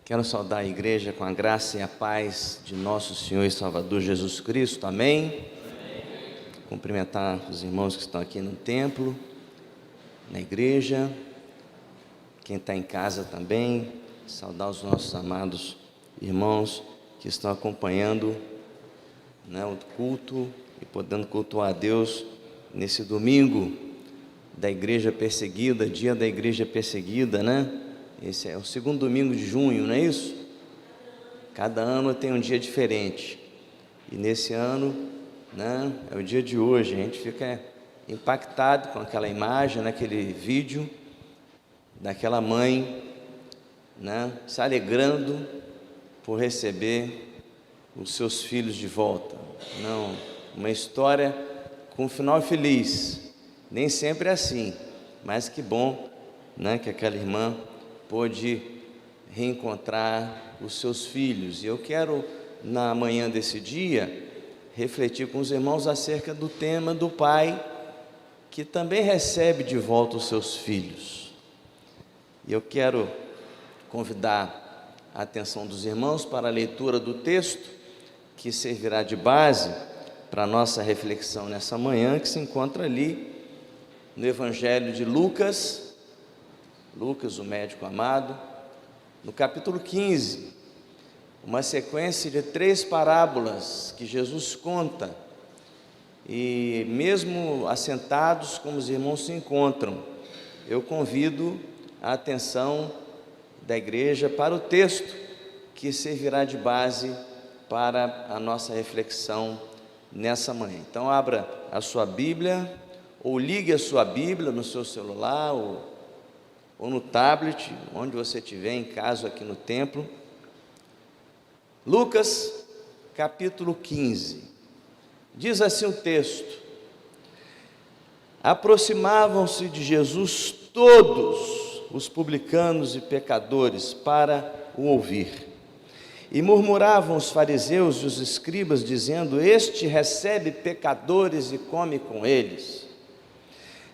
Quero saudar a igreja com a graça e a paz de nosso Senhor e Salvador Jesus Cristo, amém? Amém. Cumprimentar os irmãos que estão aqui no templo, na igreja, quem está em casa também, saudar os nossos amados irmãos que estão acompanhando, o culto e podendo cultuar a Deus nesse domingo da igreja perseguida, dia da igreja perseguida, Esse é o segundo domingo de junho, não é isso? Cada ano tem um dia diferente. E nesse ano, é o dia de hoje. A gente fica impactado com aquela imagem, naquele vídeo, daquela mãe, se alegrando por receber os seus filhos de volta. Uma história com um final feliz. Nem sempre é assim, mas que bom, que aquela irmã pôde reencontrar os seus filhos. E eu quero, na manhã desse dia, refletir com os irmãos acerca do tema do pai que também recebe de volta os seus filhos. E eu quero convidar a atenção dos irmãos para a leitura do texto que servirá de base para a nossa reflexão nessa manhã, que se encontra ali no Evangelho de Lucas, o médico amado, no capítulo 15, uma sequência de 3 parábolas que Jesus conta, e mesmo assentados como os irmãos se encontram, eu convido a atenção da igreja para o texto que servirá de base para a nossa reflexão nessa manhã. Então abra a sua Bíblia, ou ligue a sua Bíblia no seu celular, ou no tablet, onde você estiver, em casa, aqui no templo. Lucas, capítulo 15, diz assim o texto: aproximavam-se de Jesus todos os publicanos e pecadores para o ouvir, e murmuravam os fariseus e os escribas, dizendo: este recebe pecadores e come com eles.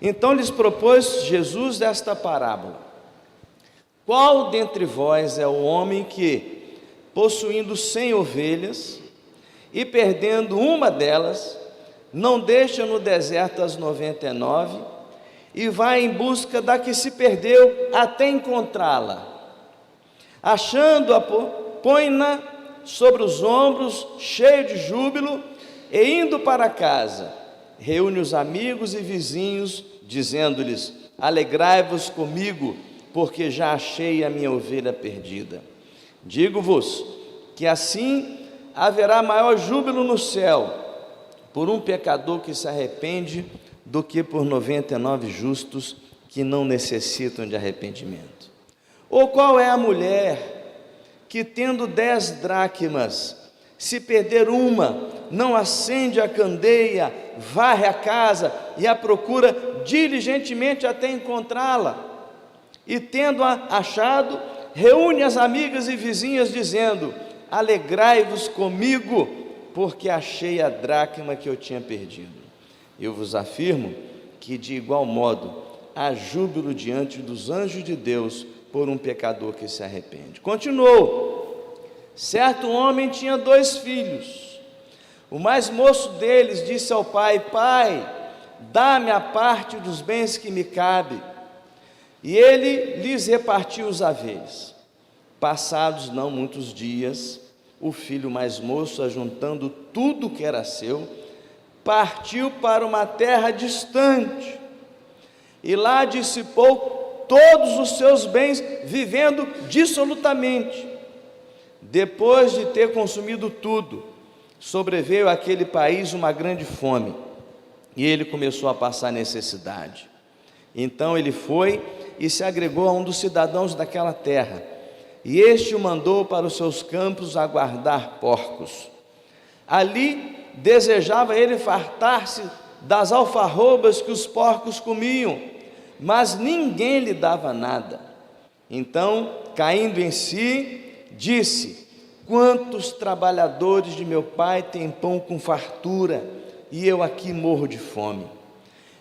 Então lhes propôs Jesus esta parábola: qual dentre vós é o homem que, possuindo 100 ovelhas, e perdendo uma delas, não deixa no deserto as 99, e vai em busca da que se perdeu até encontrá-la? Achando-a, põe-na sobre os ombros, cheio de júbilo, e indo para casa, reúne os amigos e vizinhos, dizendo-lhes: alegrai-vos comigo, porque já achei a minha ovelha perdida. Digo-vos que assim haverá maior júbilo no céu por um pecador que se arrepende do que por 99 justos que não necessitam de arrependimento. Ou qual é a mulher que, tendo 10 dracmas, se perder uma, não acende a candeia, varre a casa e a procura diligentemente até encontrá-la? E tendo-a achado, reúne as amigas e vizinhas, dizendo: alegrai-vos comigo, porque achei a dracma que eu tinha perdido. Eu vos afirmo que de igual modo há júbilo diante dos anjos de Deus por um pecador que se arrepende. Continuou: certo homem tinha 2 filhos. O mais moço deles disse ao pai: pai, dá-me a parte dos bens que me cabe. E ele lhes repartiu os haveres. Passados não muitos dias, o filho mais moço, ajuntando tudo que era seu, partiu para uma terra distante, e lá dissipou todos os seus bens, vivendo dissolutamente. Depois de ter consumido tudo, sobreveio àquele país uma grande fome, e ele começou a passar necessidade. Então ele foi e se agregou a um dos cidadãos daquela terra, e este o mandou para os seus campos a guardar porcos. Ali desejava ele fartar-se das alfarrobas que os porcos comiam, mas ninguém lhe dava nada. Então, caindo em si, disse: quantos trabalhadores de meu pai têm pão com fartura, e eu aqui morro de fome.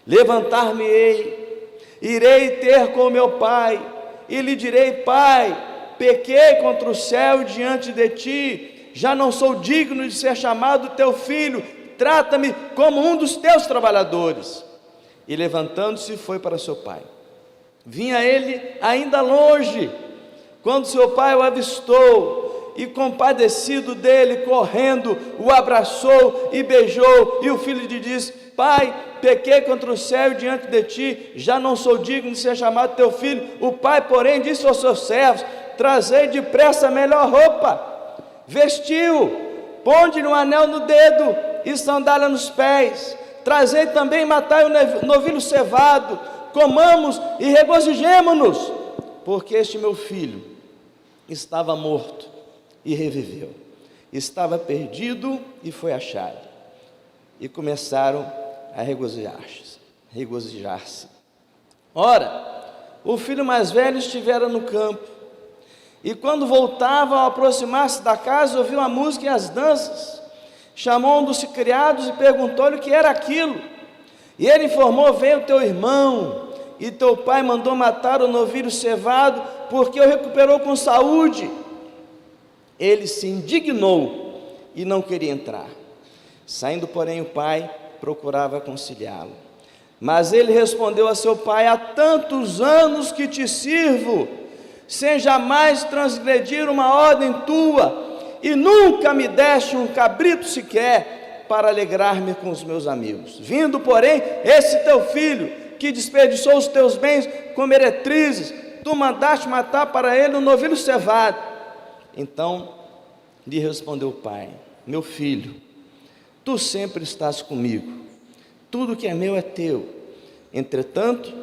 Levantar-me-ei, irei ter com meu pai, e lhe direi: pai, pequei contra o céu e diante de ti, já não sou digno de ser chamado teu filho, trata-me como um dos teus trabalhadores. E levantando-se foi para seu pai. Vinha ele ainda longe, quando seu pai o avistou, e compadecido dele, correndo, o abraçou e beijou, e o filho lhe disse: pai, pequei contra o céu e diante de ti, já não sou digno de ser chamado teu filho. O pai, porém, disse aos seus servos: trazei depressa a melhor roupa, vestiu, ponde-lhe um anel no dedo e sandália nos pés, trazei também, matai o novilho cevado, comamos e regozijemo-nos, porque este meu filho estava morto e reviveu, estava perdido e foi achado. E começaram a regozijar-se. Ora, o filho mais velho estivera no campo, e quando voltava, ao aproximar-se da casa, ouviu a música e as danças. Chamou um dos criados e perguntou-lhe o que era aquilo. E ele informou: veio teu irmão, e teu pai mandou matar o novilho cevado, porque o recuperou com saúde. Ele se indignou e não queria entrar. Saindo, porém, o pai procurava conciliá-lo. Mas ele respondeu a seu pai: há tantos anos que te sirvo, sem jamais transgredir uma ordem tua, e nunca me deste um cabrito sequer para alegrar-me com os meus amigos. Vindo, porém, esse teu filho, que desperdiçou os teus bens com meretrizes, tu mandaste matar para ele um novilho cevado. Então lhe respondeu o pai: meu filho, tu sempre estás comigo, tudo que é meu é teu. Entretanto,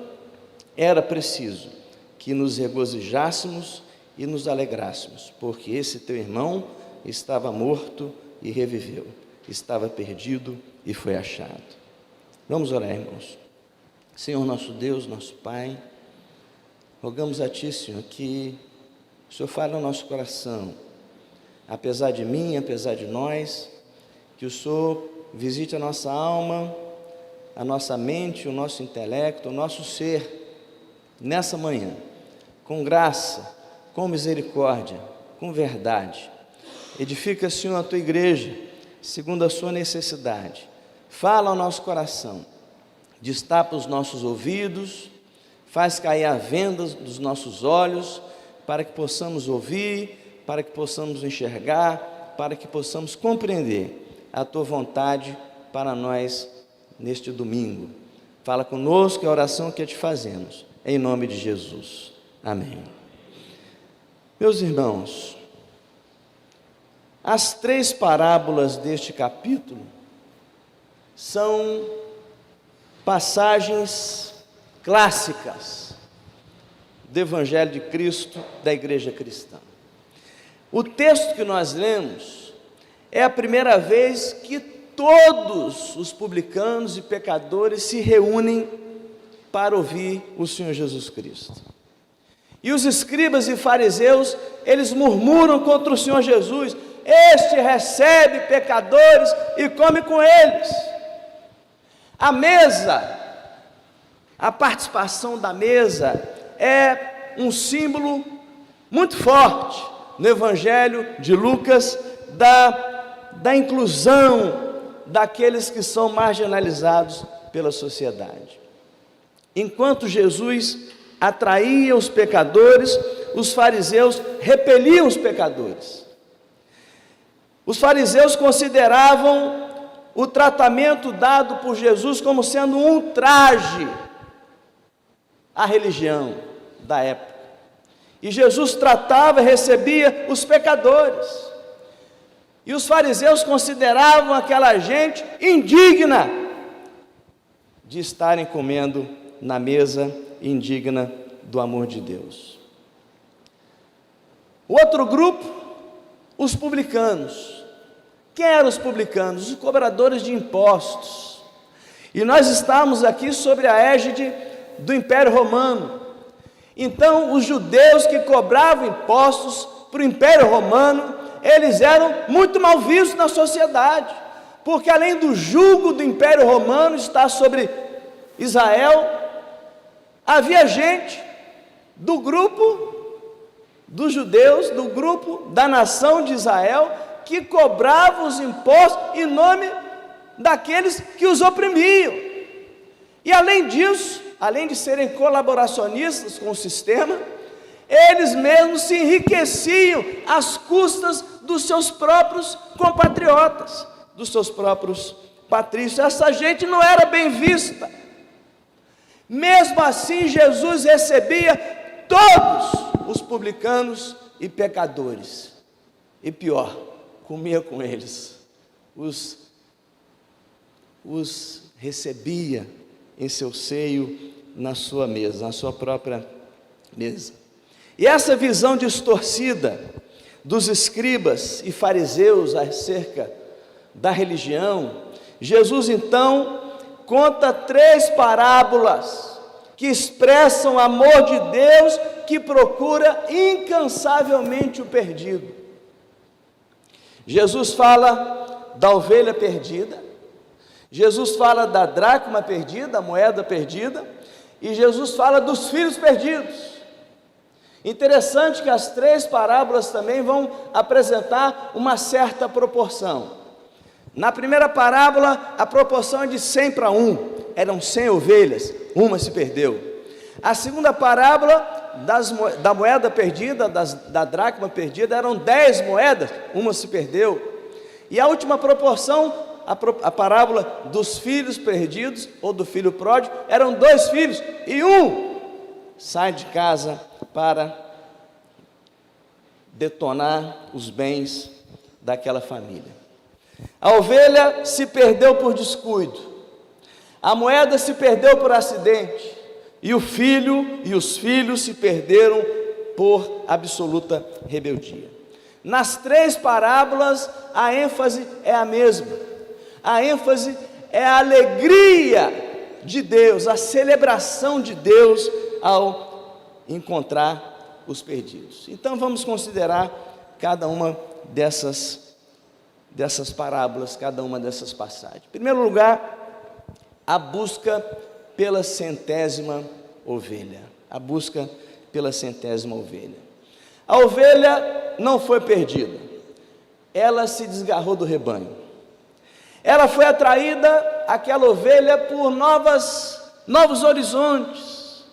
era preciso que nos regozijássemos e nos alegrássemos, porque esse teu irmão estava morto e reviveu, estava perdido e foi achado. Vamos orar, irmãos. Senhor nosso Deus, nosso Pai, rogamos a Ti, Senhor, que o Senhor fale no nosso coração, apesar de mim, apesar de nós, que o Senhor visite a nossa alma, a nossa mente, o nosso intelecto, o nosso ser, nessa manhã, com graça, com misericórdia, com verdade. Edifica, Senhor, a Tua igreja, segundo a sua necessidade. Fala ao nosso coração, destapa os nossos ouvidos, faz cair a venda dos nossos olhos, para que possamos ouvir, para que possamos enxergar, para que possamos compreender a Tua vontade para nós neste domingo. Fala conosco, é a oração que te fazemos, em nome de Jesus. Amém. Meus irmãos, as 3 parábolas deste capítulo são passagens clássicas do Evangelho de Cristo, da igreja cristã. O texto que nós lemos é a primeira vez que todos os publicanos e pecadores se reúnem para ouvir o Senhor Jesus Cristo. E os escribas e fariseus, eles murmuram contra o Senhor Jesus: este recebe pecadores e come com eles. A mesa, a participação da mesa é um símbolo muito forte no Evangelho de Lucas da inclusão daqueles que são marginalizados pela sociedade. Enquanto Jesus atraía os pecadores, os fariseus repeliam os pecadores. Os fariseus consideravam o tratamento dado por Jesus como sendo um ultraje à religião da época. E Jesus tratava e recebia os pecadores. E os fariseus consideravam aquela gente indigna de estarem comendo na mesa, indigna do amor de Deus. O outro grupo, os publicanos. Quem eram os publicanos? Os cobradores de impostos. E nós estamos aqui sobre a égide do Império Romano. Então, os judeus que cobravam impostos para o Império Romano, eles eram muito mal vistos na sociedade, porque além do jugo do Império Romano estar sobre Israel, havia gente do grupo dos judeus, do grupo da nação de Israel, que cobravam os impostos em nome daqueles que os oprimiam. E além disso, além de serem colaboracionistas com o sistema, eles mesmos se enriqueciam às custas dos seus próprios compatriotas, dos seus próprios patrícios. Essa gente não era bem vista. Mesmo assim, Jesus recebia todos os publicanos e pecadores. E pior, comia com eles. Os recebia em seu seio, na sua mesa, na sua própria mesa. E essa visão distorcida dos escribas e fariseus acerca da religião, Jesus então conta 3 parábolas que expressam o amor de Deus que procura incansavelmente o perdido. Jesus fala da ovelha perdida, Jesus fala da dracma perdida, a moeda perdida, e Jesus fala dos filhos perdidos. Interessante que as 3 parábolas também vão apresentar uma certa proporção. Na primeira parábola, a proporção é de 100 para 1, eram 100 ovelhas, uma se perdeu. A segunda parábola, da moeda perdida, da dracma perdida, eram 10 moedas, uma se perdeu. E a última proporção, a parábola dos filhos perdidos, ou do filho pródigo, eram 2 filhos, e um sai de casa para detonar os bens daquela família. A ovelha se perdeu por descuido, a moeda se perdeu por acidente, e o filho e os filhos se perderam por absoluta rebeldia. Nas 3 parábolas, a ênfase é a mesma. A ênfase é a alegria de Deus, a celebração de Deus ao encontrar os perdidos. Então vamos considerar cada uma dessas parábolas, cada uma dessas passagens. Em primeiro lugar, a busca pela centésima ovelha. A busca pela centésima ovelha. A ovelha não foi perdida, ela se desgarrou do rebanho. Ela foi atraída, aquela ovelha, por novos horizontes,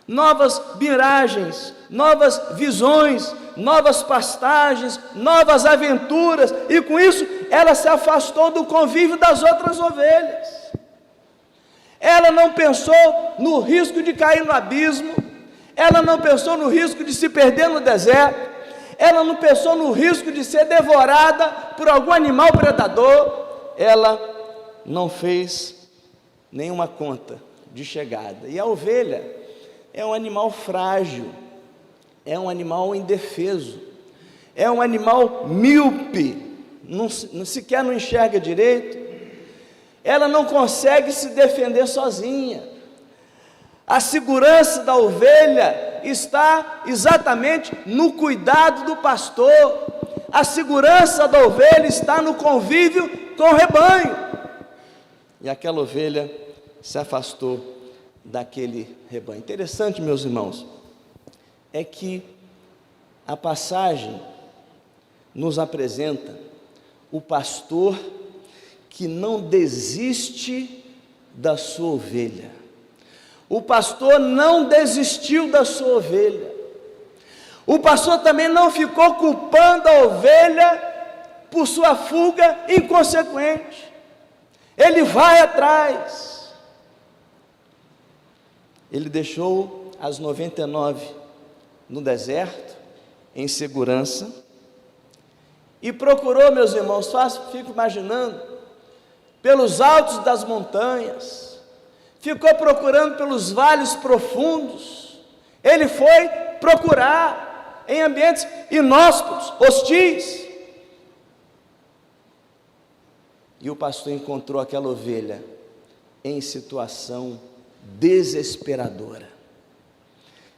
novas miragens, novas visões, novas pastagens, novas aventuras, e com isso ela se afastou do convívio das outras ovelhas. Ela não pensou no risco de cair no abismo, ela não pensou no risco de se perder no deserto, ela não pensou no risco de ser devorada por algum animal predador. Ela não fez nenhuma conta de chegada. E a ovelha é um animal frágil, é um animal indefeso, é um animal míope, sequer não enxerga direito, ela não consegue se defender sozinha. A segurança da ovelha está exatamente no cuidado do pastor, a segurança da ovelha está no convívio com o rebanho. E aquela ovelha se afastou daquele rebanho. Interessante, meus irmãos, é que a passagem nos apresenta o pastor que não desiste da sua ovelha. O pastor não desistiu da sua ovelha. O pastor também não ficou culpando a ovelha por sua fuga inconsequente. Ele vai atrás. Ele deixou as 99 no deserto, em segurança, e procurou, meus irmãos, fico imaginando, pelos altos das montanhas, ficou procurando pelos vales profundos. Ele foi procurar em ambientes inóspitos, hostis. E o pastor encontrou aquela ovelha em situação desesperadora,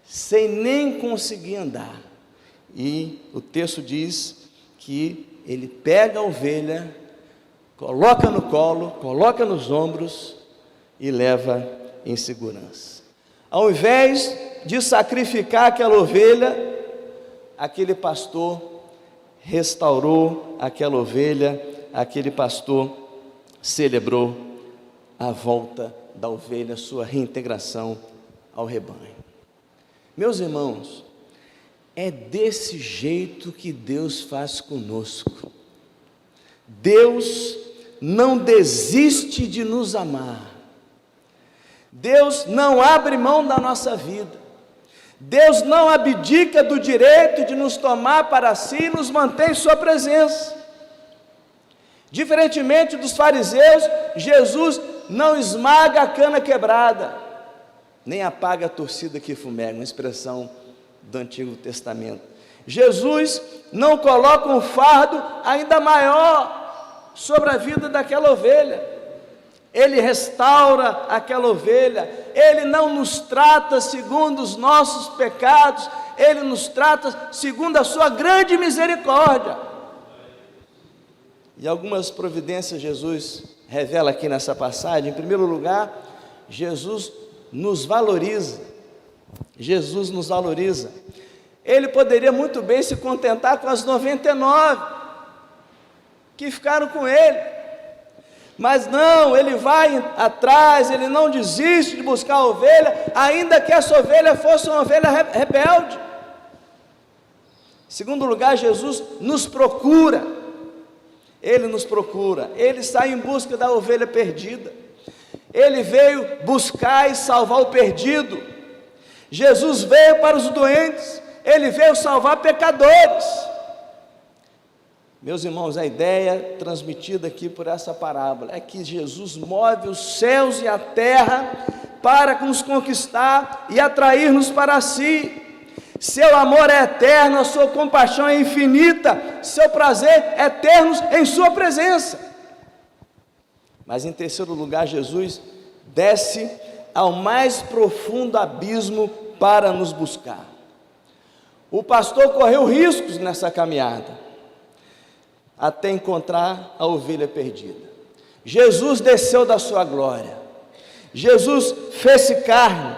sem nem conseguir andar. E o texto diz que ele pega a ovelha, coloca no colo, coloca nos ombros e leva em segurança. Ao invés de sacrificar aquela ovelha, aquele pastor restaurou aquela ovelha, aquele pastor celebrou a volta da ovelha, sua reintegração ao rebanho. Meus irmãos, é desse jeito que Deus faz conosco. Deus não desiste de nos amar. Deus não abre mão da nossa vida. Deus não abdica do direito de nos tomar para si e nos mantém em sua presença. Diferentemente dos fariseus, Jesus não esmaga a cana quebrada, nem apaga a torcida que fumega, uma expressão do Antigo Testamento. Jesus não coloca um fardo ainda maior sobre a vida daquela ovelha. Ele restaura aquela ovelha. Ele não nos trata segundo os nossos pecados, Ele nos trata segundo a sua grande misericórdia. E algumas providências Jesus revela aqui nessa passagem. Em primeiro lugar, Jesus nos valoriza. Jesus nos valoriza. Ele poderia muito bem se contentar com as 99 que ficaram com ele, mas não, ele vai atrás, ele não desiste de buscar a ovelha, ainda que essa ovelha fosse uma ovelha rebelde. Em segundo lugar, Jesus nos procura. Ele nos procura, Ele sai em busca da ovelha perdida. Ele veio buscar e salvar o perdido. Jesus veio para os doentes, Ele veio salvar pecadores. Meus irmãos, a ideia transmitida aqui por essa parábola é que Jesus move os céus e a terra para nos conquistar e atrair-nos para si. Seu amor é eterno, a sua compaixão é infinita, seu prazer é eterno em sua presença. Mas em terceiro lugar, Jesus desce ao mais profundo abismo para nos buscar. O pastor correu riscos nessa caminhada, até encontrar a ovelha perdida. Jesus desceu da sua glória, Jesus fez-se carne,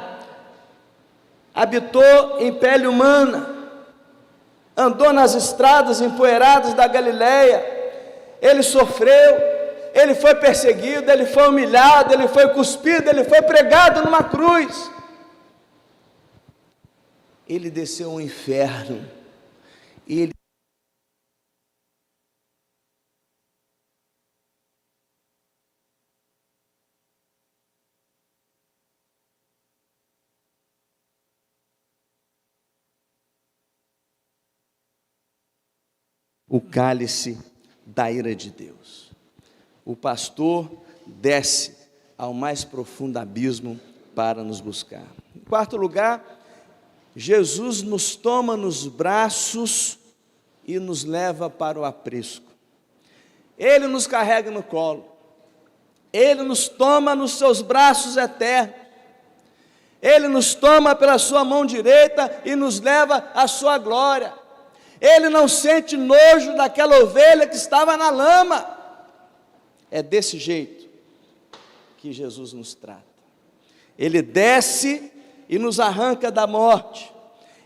habitou em pele humana, andou nas estradas empoeiradas da Galileia, ele sofreu, ele foi perseguido, ele foi humilhado, ele foi cuspido, ele foi pregado numa cruz. Ele desceu ao inferno, e ele o cálice da ira de Deus. O pastor desce ao mais profundo abismo para nos buscar. Em quarto lugar, Jesus nos toma nos braços e nos leva para o aprisco. Ele nos carrega no colo, Ele nos toma nos seus braços eternos, Ele nos toma pela sua mão direita e nos leva à sua glória. Ele não sente nojo daquela ovelha que estava na lama. É desse jeito que Jesus nos trata. Ele desce e nos arranca da morte.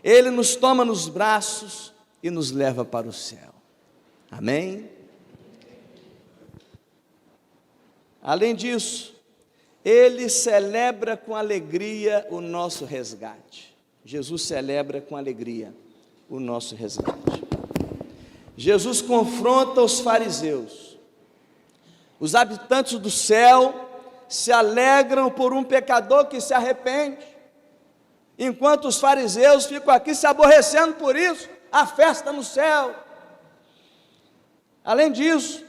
Ele nos toma nos braços e nos leva para o céu. Amém? Além disso, Ele celebra com alegria o nosso resgate. Jesus celebra com alegria o nosso resgate. Jesus confronta os fariseus. Os habitantes do céu se alegram por um pecador que se arrepende, enquanto os fariseus ficam aqui se aborrecendo por isso. A festa no céu. Além disso,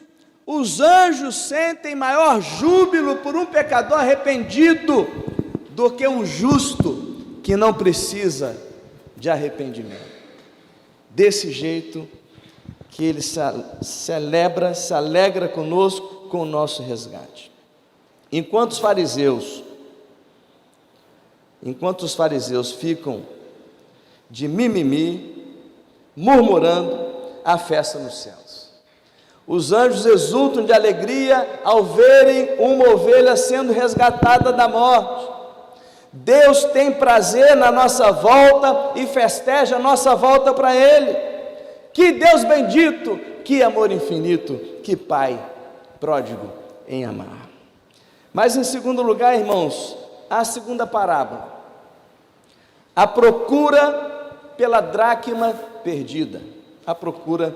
os anjos sentem maior júbilo por um pecador arrependido do que um justo que não precisa de arrependimento. Desse jeito que Ele se alegra conosco com o nosso resgate. Enquanto os fariseus ficam de mimimi, murmurando, a festa nos céus. Os anjos exultam de alegria ao verem uma ovelha sendo resgatada da morte. Deus tem prazer na nossa volta e festeja a nossa volta para Ele. Que Deus bendito, que amor infinito, que Pai pródigo em amar. Mas em segundo lugar, irmãos, a segunda parábola, a procura pela dracma perdida. A procura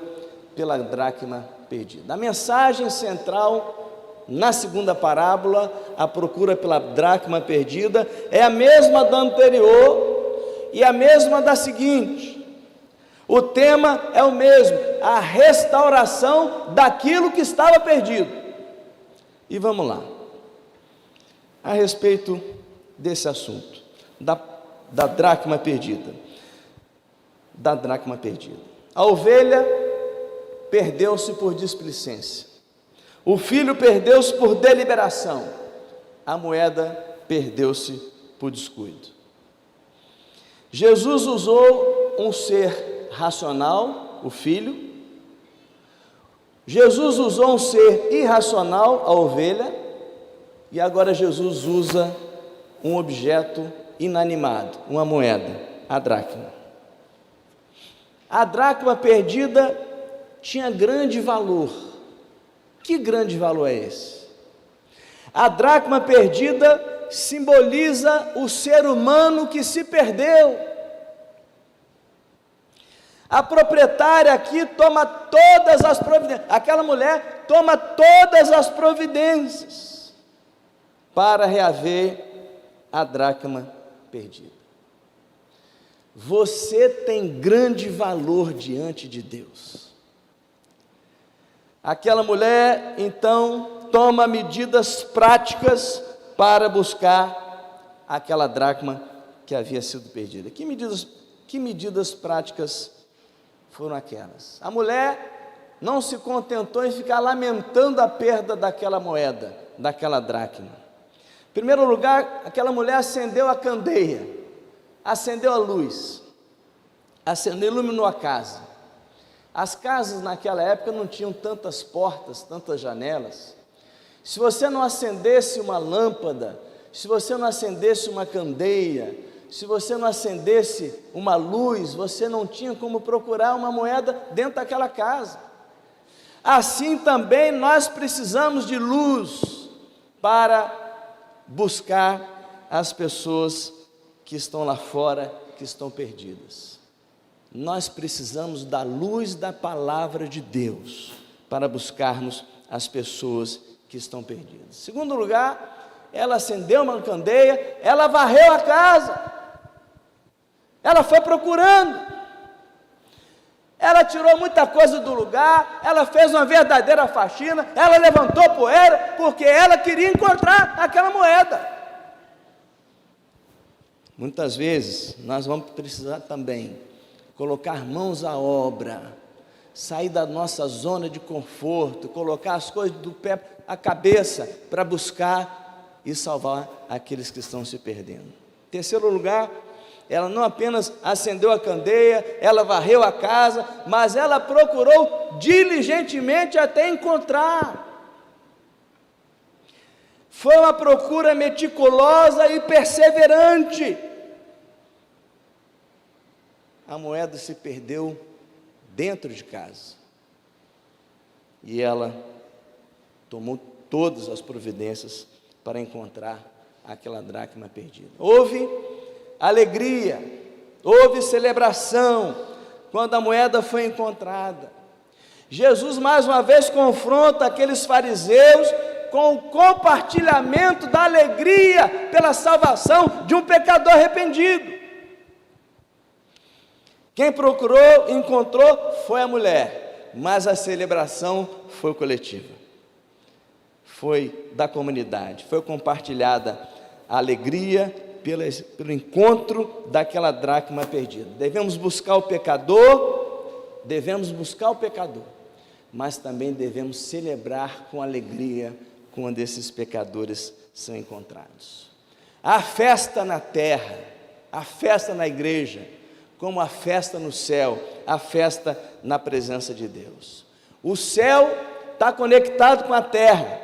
pela dracma perdida. A mensagem central na segunda parábola, a procura pela dracma perdida, é a mesma da anterior e a mesma da seguinte. O tema é o mesmo, a restauração daquilo que estava perdido. E vamos lá, a respeito desse assunto, da dracma perdida. Da dracma perdida. A ovelha perdeu-se por displicência. O filho perdeu-se por deliberação. A moeda perdeu-se por descuido. Jesus usou um ser racional, o filho. Jesus usou um ser irracional, a ovelha. E agora Jesus usa um objeto inanimado, uma moeda, a dracma. A dracma perdida tinha grande valor. Que grande valor é esse? A dracma perdida simboliza o ser humano que se perdeu. A proprietária aqui toma todas as providências, aquela mulher toma todas as providências para reaver a dracma perdida. Você tem grande valor diante de Deus. Aquela mulher, então, toma medidas práticas para buscar aquela dracma que havia sido perdida. Que medidas práticas foram aquelas? A mulher não se contentou em ficar lamentando a perda daquela moeda, daquela dracma. Em primeiro lugar, aquela mulher acendeu a candeia, acendeu a luz, iluminou a casa. As casas naquela época não tinham tantas portas, tantas janelas. Se você não acendesse uma lâmpada, se você não acendesse uma candeia, se você não acendesse uma luz, você não tinha como procurar uma moeda dentro daquela casa. Assim também nós precisamos de luz para buscar as pessoas que estão lá fora, que estão perdidas. Nós precisamos da luz da palavra de Deus para buscarmos as pessoas que estão perdidas. Em segundo lugar, ela acendeu uma candeia, ela varreu a casa, ela foi procurando, ela tirou muita coisa do lugar, ela fez uma verdadeira faxina, ela levantou poeira, porque ela queria encontrar aquela moeda. Muitas vezes nós vamos precisar também colocar mãos à obra, sair da nossa zona de conforto, colocar as coisas do pé à cabeça para buscar e salvar aqueles que estão se perdendo. Em terceiro lugar, ela não apenas acendeu a candeia, ela varreu a casa, mas ela procurou diligentemente até encontrar. Foi uma procura meticulosa e perseverante. A moeda se perdeu dentro de casa. E ela tomou todas as providências para encontrar aquela dracma perdida. Houve alegria, houve celebração quando a moeda foi encontrada. Jesus mais uma vez confronta aqueles fariseus com o compartilhamento da alegria pela salvação de um pecador arrependido. Quem procurou, encontrou, foi a mulher, mas a celebração foi coletiva, foi da comunidade, foi compartilhada a alegria pelo encontro daquela dracma perdida. Devemos buscar o pecador, mas também devemos celebrar com alegria quando esses pecadores são encontrados. A festa na terra, a festa na igreja, como a festa no céu, a festa na presença de Deus. O céu está conectado com a terra,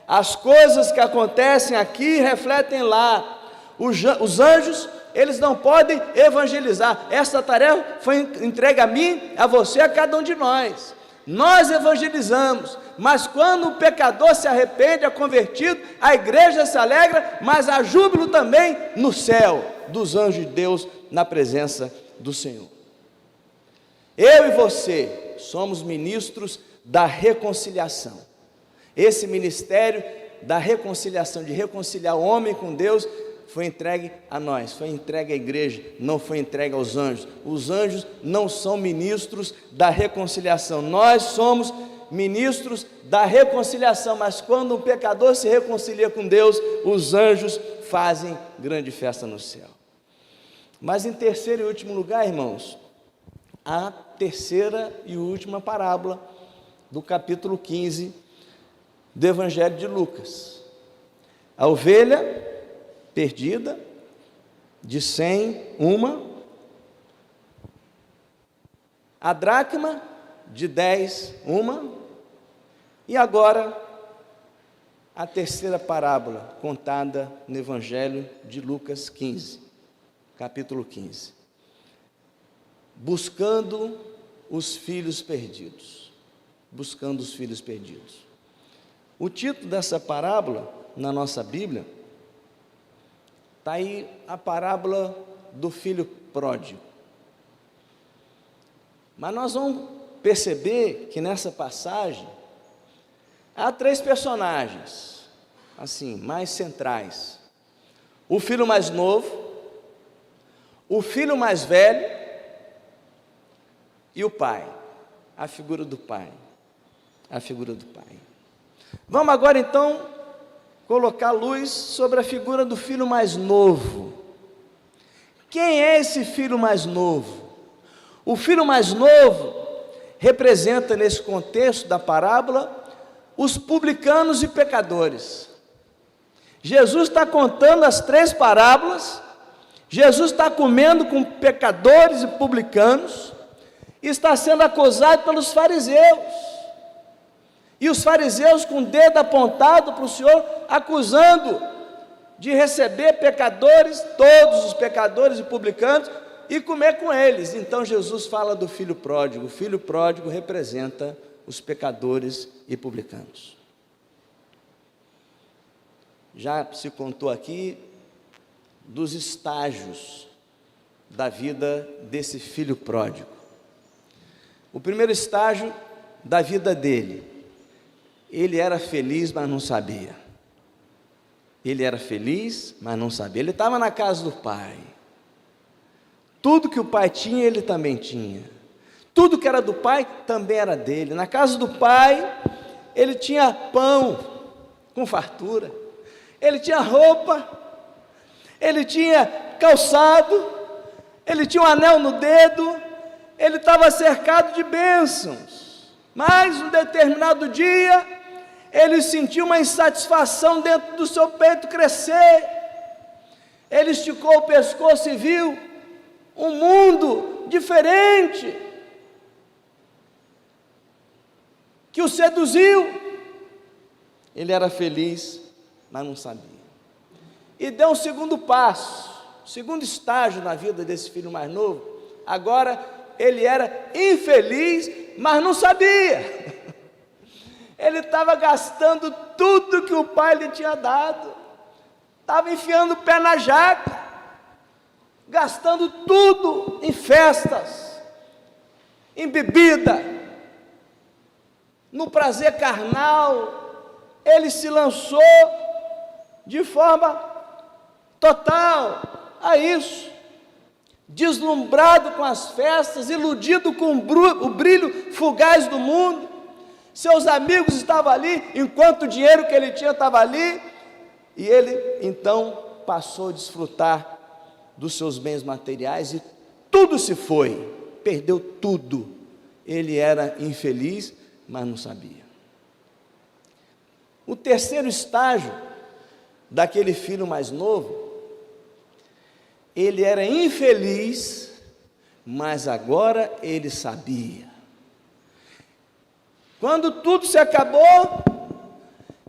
as coisas que acontecem aqui refletem lá, Os anjos, eles não podem evangelizar. Essa tarefa foi entregue a mim, a você, a cada um de nós. Nós evangelizamos, mas quando o pecador se arrepende, é convertido, a igreja se alegra, mas há júbilo também no céu, dos anjos de Deus, na presença do Senhor. Eu e você somos ministros da reconciliação. Esse ministério da reconciliação, de reconciliar o homem com Deus, foi entregue a nós, foi entregue à igreja, não foi entregue aos anjos. Os anjos não são ministros da reconciliação, nós somos ministros da reconciliação, mas quando um pecador se reconcilia com Deus, os anjos fazem grande festa no céu. Mas em terceiro e último lugar, irmãos, a terceira e última parábola do capítulo 15 do Evangelho de Lucas. A ovelha perdida, de 100, uma. A dracma, de 10, uma. E agora, a terceira parábola, contada no Evangelho de Lucas 15, capítulo 15. Buscando os filhos perdidos. Buscando os filhos perdidos. O título dessa parábola, na nossa Bíblia, está aí a parábola do filho pródigo. Mas nós vamos perceber que nessa passagem há 3 personagens, assim, mais centrais. O filho mais novo, o filho mais velho e o pai, a figura do pai, a figura do pai. Vamos agora então colocar luz sobre a figura do filho mais novo. Quem é esse filho mais novo? O filho mais novo representa, nesse contexto da parábola, os publicanos e pecadores. Jesus está contando as 3 parábolas, Jesus está comendo com pecadores e publicanos, e está sendo acusado pelos fariseus. E os fariseus com o dedo apontado para o Senhor, acusando de receber pecadores, todos os pecadores e publicanos, e comer com eles. Então Jesus fala do filho pródigo. O filho pródigo representa os pecadores e publicanos. Já se contou aqui dos estágios da vida desse filho pródigo. O primeiro estágio da vida dele, ele era feliz, mas não sabia. Ele era feliz, mas não sabia. Ele estava na casa do pai. Tudo que o pai tinha, ele também tinha. Tudo que era do pai, também era dele. Na casa do pai, ele tinha pão com fartura. Ele tinha roupa. Ele tinha calçado. Ele tinha um anel no dedo. Ele estava cercado de bênçãos. Mas, um determinado dia, ele sentiu uma insatisfação dentro do seu peito crescer. Ele esticou o pescoço e viu um mundo diferente, que o seduziu. Ele era feliz, mas não sabia. E deu um segundo passo, segundo estágio na vida desse filho mais novo. Agora, ele era infeliz, mas não sabia. Ele estava gastando tudo que o pai lhe tinha dado, estava enfiando o pé na jaca, gastando tudo em festas, em bebida, no prazer carnal. Ele se lançou de forma total a isso, deslumbrado com as festas, iludido com o brilho fugaz do mundo. Seus amigos estavam ali, enquanto o dinheiro que ele tinha estava ali, e ele então passou a desfrutar dos seus bens materiais, e tudo se foi, perdeu tudo. Ele era infeliz, mas não sabia. O terceiro estágio daquele filho mais novo, ele era infeliz, mas agora ele sabia. Quando tudo se acabou,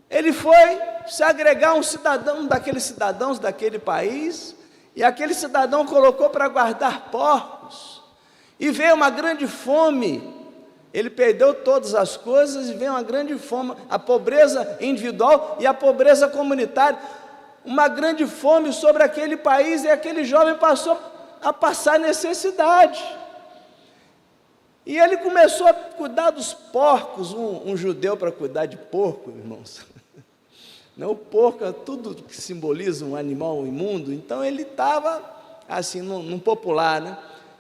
ele foi se agregar a um cidadão daqueles cidadãos daquele país, e aquele cidadão colocou para guardar porcos, e veio uma grande fome. Ele perdeu todas as coisas e veio uma grande fome, a pobreza individual e a pobreza comunitária, uma grande fome sobre aquele país, e aquele jovem passou a passar necessidade. E ele começou a cuidar dos porcos, um judeu para cuidar de porco, irmãos. Não, o porco é tudo que simboliza um animal imundo, então ele estava assim, num popular, né?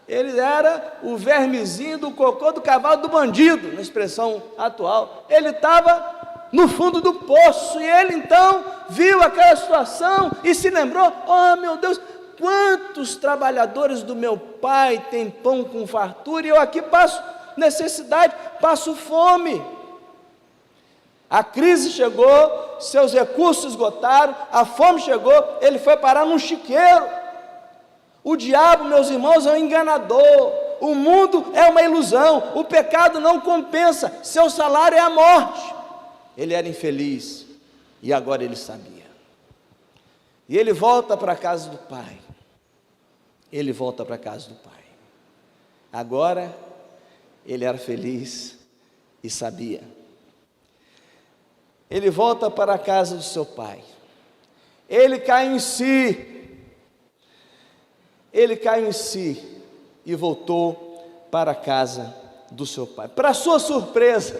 Ele era o vermezinho do cocô do cavalo do bandido, na expressão atual. Ele estava no fundo do poço, e ele então viu aquela situação e se lembrou: oh meu Deus, quantos trabalhadores do meu pai têm pão com fartura, e eu aqui passo necessidade, passo fome. A crise chegou, seus recursos esgotaram, a fome chegou, ele foi parar num chiqueiro. O diabo, meus irmãos, é um enganador, o mundo é uma ilusão, o pecado não compensa, seu salário é a morte. Ele era infeliz, e agora ele sabia. E ele volta para a casa do pai. Ele volta para a casa do pai. Agora, ele era feliz e sabia. Ele volta para a casa do seu pai. Ele cai em si. Ele caiu em si e voltou para a casa do seu pai. Para sua surpresa,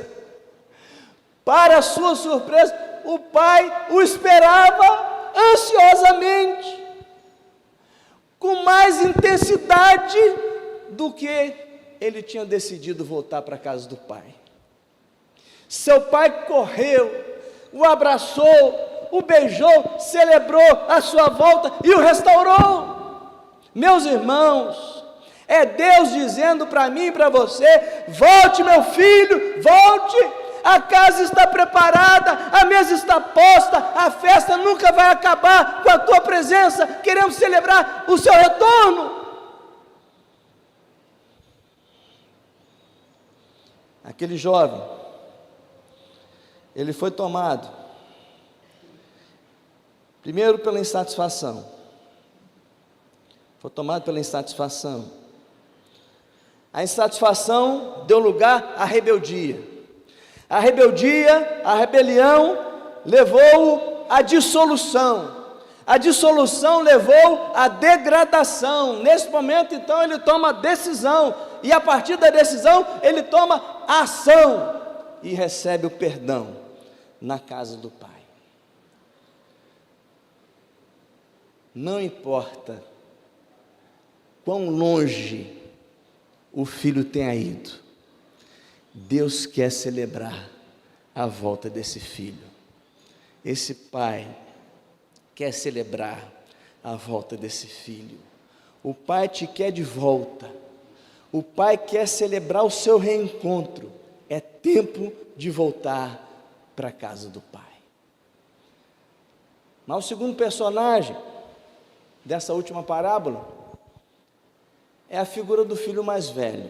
o pai o esperava ansiosamente, com mais intensidade do que ele tinha decidido voltar para a casa do pai. Seu pai correu, o abraçou, o beijou, celebrou a sua volta e o restaurou. Meus irmãos, é Deus dizendo para mim e para você: volte, meu filho, volte, a casa está preparada, a mesa está posta, a festa nunca vai acabar com a tua presença, queremos celebrar o seu retorno. Aquele jovem, ele foi tomado, primeiro pela insatisfação. Foi tomado pela insatisfação. A insatisfação deu lugar à rebeldia. A rebeldia, a rebelião, levou-o à dissolução. A dissolução levou à degradação. Nesse momento, então, ele toma decisão. E a partir da decisão, ele toma ação. E recebe o perdão na casa do Pai. Não importa quão longe o filho tenha ido, Deus quer celebrar a volta desse filho. Esse pai quer celebrar a volta desse filho. O pai te quer de volta. O pai quer celebrar o seu reencontro. É tempo de voltar para a casa do pai. Mas o segundo personagem dessa última parábola é a figura do filho mais velho.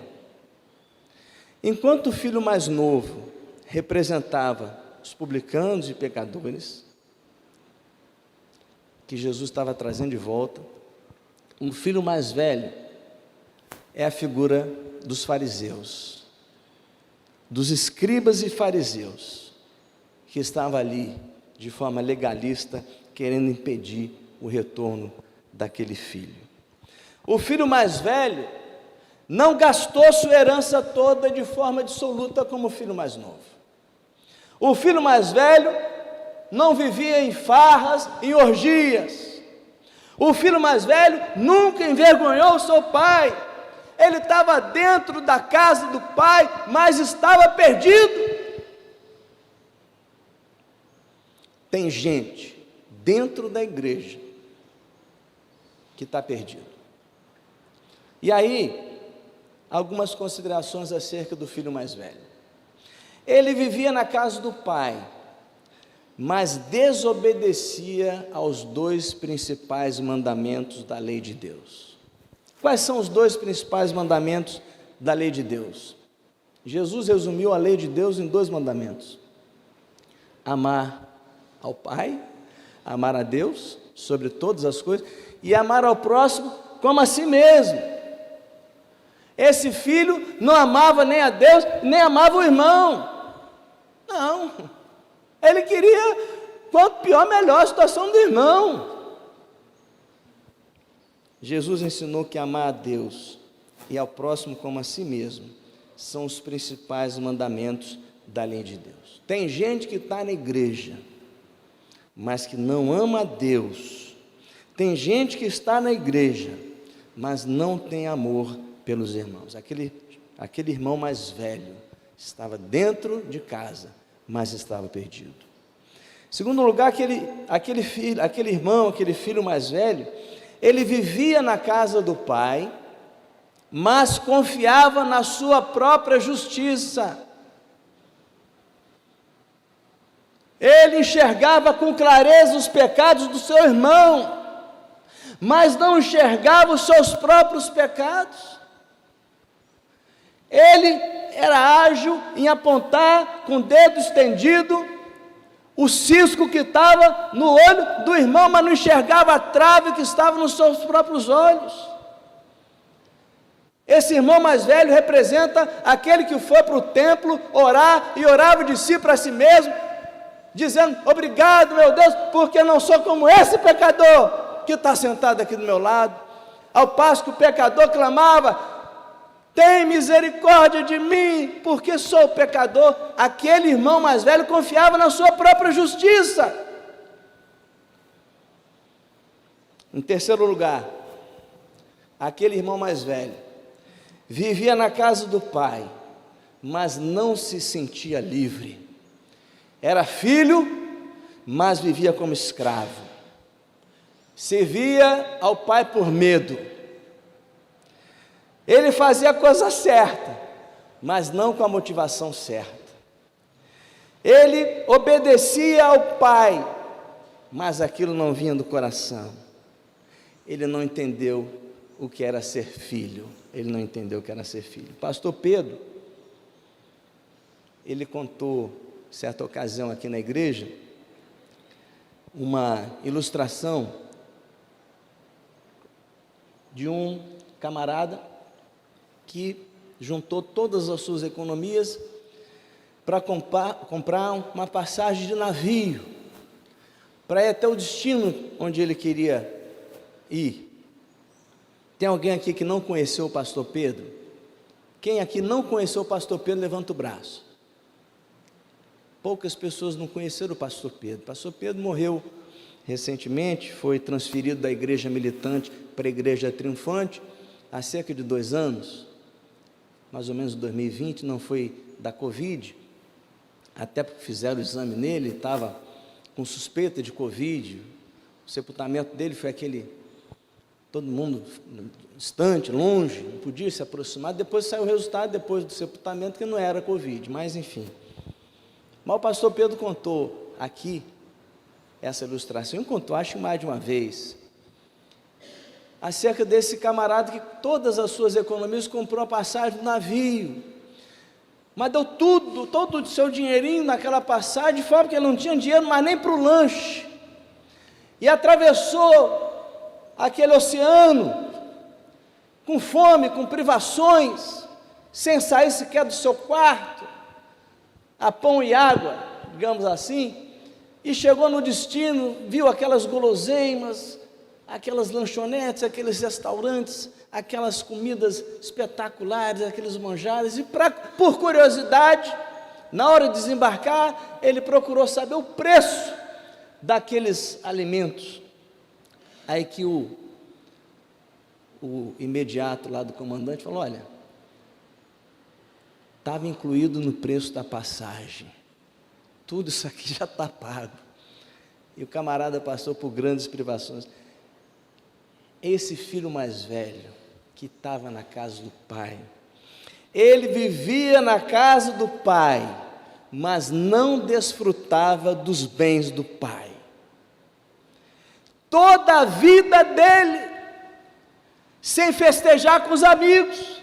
Enquanto o filho mais novo representava os publicanos e pecadores, que Jesus estava trazendo de volta, o filho mais velho é a figura dos fariseus, dos escribas e fariseus, que estavam ali de forma legalista, querendo impedir o retorno daquele filho. O filho mais velho não gastou sua herança toda de forma dissoluta como o filho mais novo. O filho mais velho não vivia em farras, em orgias. O filho mais velho nunca envergonhou seu pai. Ele estava dentro da casa do pai, mas estava perdido. Tem gente dentro da igreja que está perdido. E aí, algumas considerações acerca do filho mais velho. Ele vivia na casa do pai, mas desobedecia aos dois principais mandamentos da lei de Deus. Quais são os dois principais mandamentos da lei de Deus? Jesus resumiu a lei de Deus em dois mandamentos: amar ao Pai, amar a Deus sobre todas as coisas e amar ao próximo como a si mesmo. Esse filho não amava nem a Deus, nem amava o irmão. Não. Ele queria, quanto pior, melhor a situação do irmão. Jesus ensinou que amar a Deus e ao próximo como a si mesmo são os principais mandamentos da lei de Deus. Tem gente que está na igreja, mas que não ama a Deus. Tem gente que está na igreja, mas não tem amor pelos irmãos. Aquele irmão mais velho estava dentro de casa, mas estava perdido. Em segundo lugar, aquele filho mais velho, ele vivia na casa do pai, mas confiava na sua própria justiça. Ele enxergava com clareza os pecados do seu irmão, mas não enxergava os seus próprios pecados. Ele era ágil em apontar com o dedo estendido o cisco que estava no olho do irmão, mas não enxergava a trave que estava nos seus próprios olhos. Esse irmão mais velho representa aquele que foi para o templo orar e orava de si para si mesmo, dizendo: obrigado, meu Deus, porque não sou como esse pecador que está sentado aqui do meu lado. Ao passo que o pecador clamava: tem misericórdia de mim, porque sou pecador. Aquele irmão mais velho confiava na sua própria justiça. Em terceiro lugar, aquele irmão mais velho vivia na casa do pai, mas não se sentia livre. Era filho, mas vivia como escravo. Servia ao pai por medo. Ele fazia a coisa certa, mas não com a motivação certa. Ele obedecia ao pai, mas aquilo não vinha do coração. Ele não entendeu o que era ser filho. Ele não entendeu o que era ser filho. Pastor Pedro, ele contou, certa ocasião aqui na igreja, uma ilustração de um camarada que juntou todas as suas economias para comprar uma passagem de navio, para ir até o destino onde ele queria ir. Tem alguém aqui que não conheceu o pastor Pedro? Quem aqui não conheceu o pastor Pedro, levanta o braço. Poucas pessoas não conheceram o pastor Pedro. O pastor Pedro morreu recentemente, foi transferido da igreja militante para a igreja triunfante há cerca de 2 anos, mais ou menos 2020, não foi da Covid, até porque fizeram o exame nele, estava com suspeita de Covid. O sepultamento dele foi aquele, todo mundo distante, longe, não podia se aproximar. Depois saiu o resultado, depois do sepultamento, que não era Covid, mas enfim. Mas o pastor Pedro contou aqui essa ilustração, contou, acho, mais de uma vez, acerca desse camarada que todas as suas economias comprou a passagem do navio, mas deu todo o seu dinheirinho naquela passagem, de forma que ele não tinha dinheiro mais nem para o lanche, e atravessou aquele oceano, com fome, com privações, sem sair sequer do seu quarto, a pão e água, digamos assim, e chegou no destino, viu aquelas guloseimas, aquelas lanchonetes, aqueles restaurantes, aquelas comidas espetaculares, aqueles manjares, e por curiosidade, na hora de desembarcar, ele procurou saber o preço daqueles alimentos. Aí que o imediato lá do comandante falou: olha, estava incluído no preço da passagem, tudo isso aqui já está pago. E o camarada passou por grandes privações. Esse filho mais velho, que estava na casa do pai, ele vivia na casa do pai, mas não desfrutava dos bens do pai. Toda a vida dele, sem festejar com os amigos,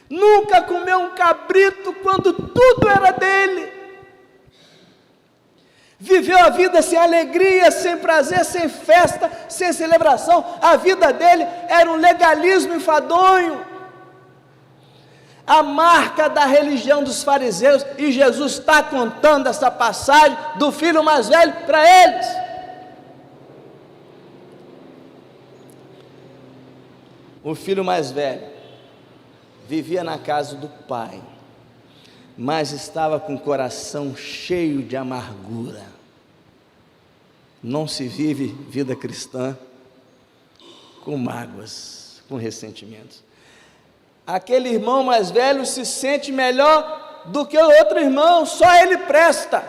nunca comeu um cabrito quando tudo era dele. viveu a vida sem alegria, sem prazer, sem festa, sem celebração. A vida dele era um legalismo enfadonho, a marca da religião dos fariseus. E Jesus está contando essa passagem do filho mais velho para eles. O filho mais velho vivia na casa do pai, mas estava com o coração cheio de amargura. Não se vive vida cristã com mágoas, com ressentimentos. Aquele irmão mais velho se sente melhor do que o outro irmão, só ele presta.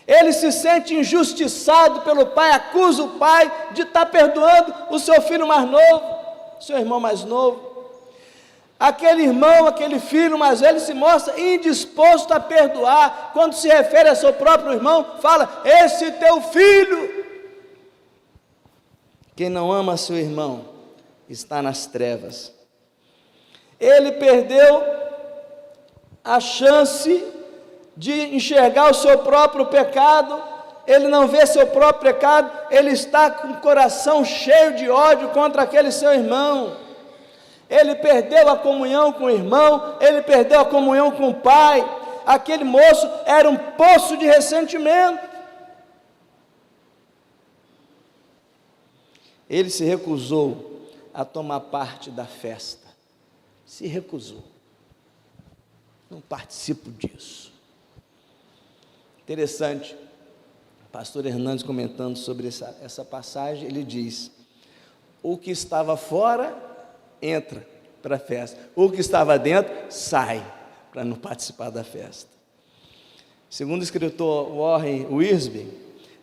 Ele se sente injustiçado pelo pai, acusa o pai de estar perdoando o seu filho mais novo, seu irmão mais novo. Aquele irmão, aquele filho mais velho se mostra indisposto a perdoar. Quando se refere a seu próprio irmão, fala: esse teu filho. Quem não ama seu irmão está nas trevas. Ele perdeu a chance de enxergar o seu próprio pecado. Ele não vê seu próprio pecado. Ele está com o coração cheio de ódio contra aquele seu irmão. Ele perdeu a comunhão com o irmão, ele perdeu a comunhão com o pai. Aquele moço era um poço de ressentimento. Ele se recusou a tomar parte da festa. Se recusou. Não participo disso. Interessante, o pastor Hernandes comentando sobre essa passagem, ele diz: o que estava fora entra para a festa, o que estava dentro sai para não participar da festa. Segundo o escritor Warren Wiersbe,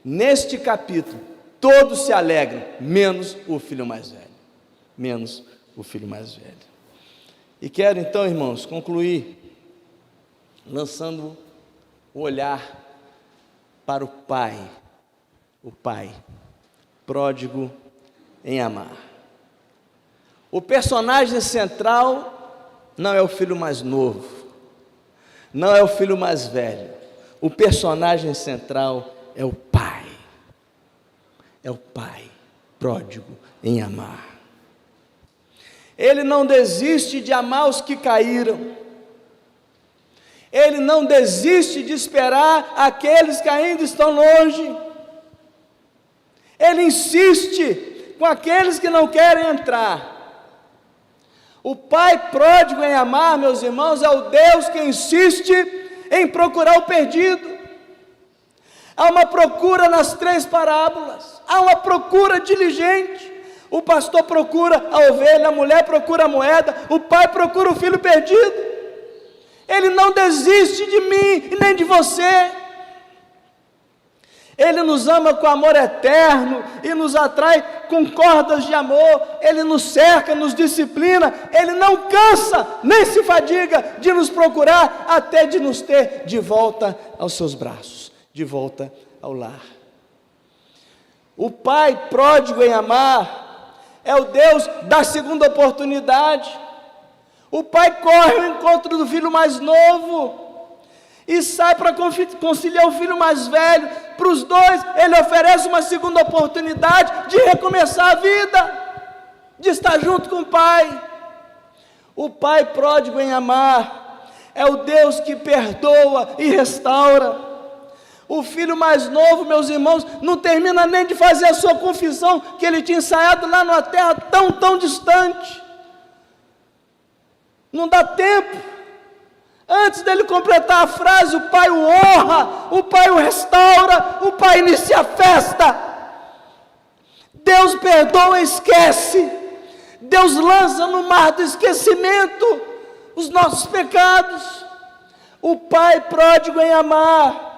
neste capítulo todos se alegram, menos o filho mais velho, menos o filho mais velho. E quero então, irmãos, concluir lançando o olhar para o pai pródigo em amar. O personagem central não é o filho mais novo, não é o filho mais velho. O personagem central é o pai pródigo em amar. Ele não desiste de amar os que caíram, ele não desiste de esperar aqueles que ainda estão longe, ele insiste com aqueles que não querem entrar. O pai pródigo em amar, meus irmãos, é o Deus que insiste em procurar o perdido. Há uma procura nas 3 parábolas, há uma procura diligente. O pastor procura a ovelha, a mulher procura a moeda, o pai procura o filho perdido. Ele não desiste de mim e nem de você. Ele nos ama com amor eterno e nos atrai com cordas de amor. Ele nos cerca, nos disciplina. Ele não cansa, nem se fadiga de nos procurar, até de nos ter de volta aos seus braços, de volta ao lar. O pai pródigo em amar é o Deus da segunda oportunidade. O pai corre ao encontro do filho mais novo e sai para conciliar o filho mais velho. Para os dois, ele oferece uma segunda oportunidade de recomeçar a vida, de estar junto com o pai. O pai pródigo em amar é o Deus que perdoa e restaura. O filho mais novo, meus irmãos, não termina nem de fazer a sua confissão, que ele tinha ensaiado lá numa terra tão distante. Não dá tempo. Antes dele completar a frase, o pai o honra, o pai o restaura, o pai inicia a festa. Deus perdoa e esquece. Deus lança no mar do esquecimento os nossos pecados. O pai pródigo em amar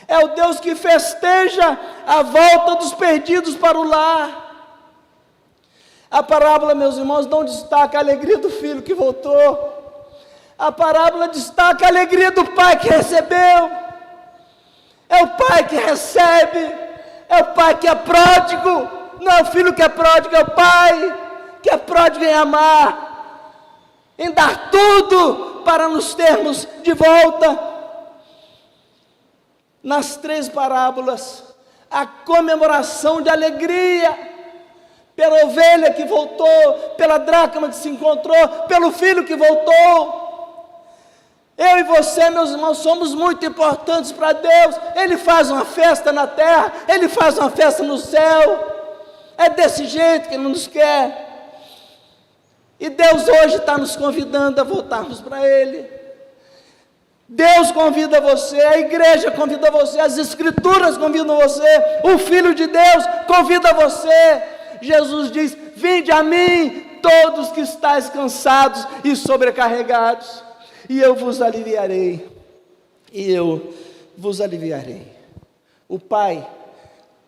é o Deus que festeja a volta dos perdidos para o lar. A parábola, meus irmãos, não destaca a alegria do filho que voltou. A parábola destaca a alegria do pai que recebeu. É o pai que recebe, é o pai que é pródigo. Não é o filho que é pródigo, é o pai que é pródigo em amar, em dar tudo para nos termos de volta. nas 3 parábolas, a comemoração de alegria, pela ovelha que voltou, pela dracma que se encontrou, pelo filho que voltou. Eu e você, meus irmãos, somos muito importantes para Deus. Ele faz uma festa na terra, Ele faz uma festa no céu. É desse jeito que Ele nos quer. E Deus hoje está nos convidando a voltarmos para Ele. Deus convida você, a igreja convida você, as escrituras convidam você, o Filho de Deus convida você. Jesus diz: vinde a mim, todos que estáis cansados e sobrecarregados, e eu vos aliviarei, e eu vos aliviarei. O Pai,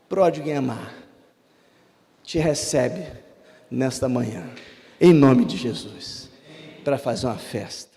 pródigo em amar, te recebe nesta manhã, em nome de Jesus, para fazer uma festa.